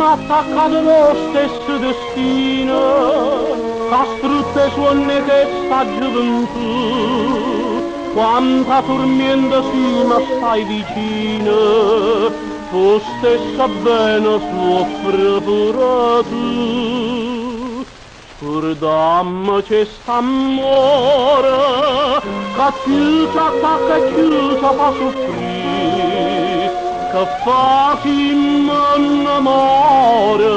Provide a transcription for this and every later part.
attaccato lo stesso destino, a strutte suonne che sta gioventù, quanta tormenta sì ma stai vicino, tu stessa bene soffre pure tu. Scordammo c'è st'amore, che più ci attacca e più ci fa soffrire, che fa chi m'annamora,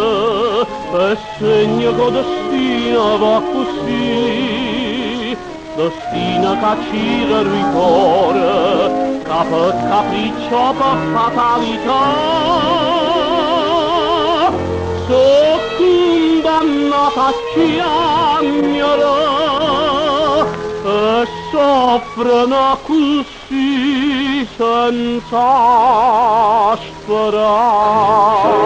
e segna che destino va così, destino che ci ricorre, che per capriccio, per fatalità, so condannata a piangere e soffrono così senza sperare.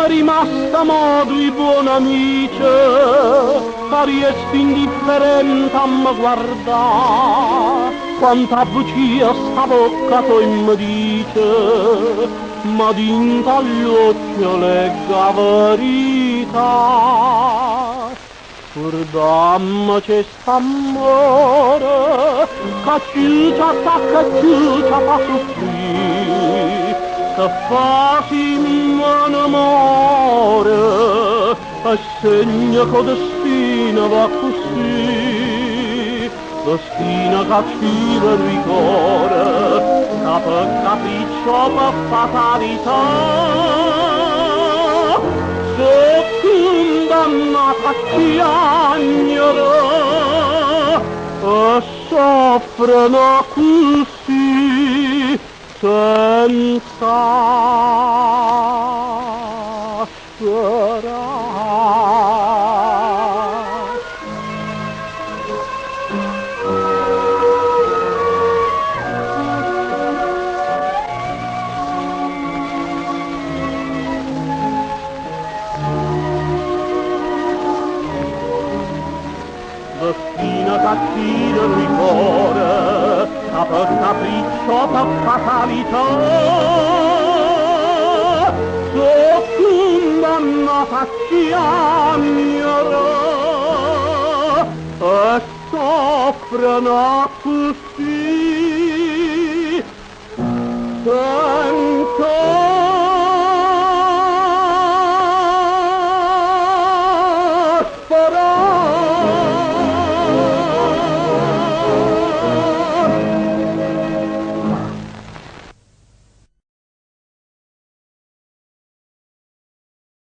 Rimasta mo due buoni amici, pariesti indifferente a me guardare, quanta bugia sta bocca tu mi dice, ma dinto agli occhi legga verità. Scordammo c'è st'amore, che più ci attacca e più ci fa soffrire, che fa sì m'annamora, e segna che destino va così, destino che ci ricorre, che per capriccio, per fatalità, se condannata a piangere e soffrono così senza sperare. Destino che ci ricorre, che per capriccio, per fatalità, so condannata a piangere e soffrono così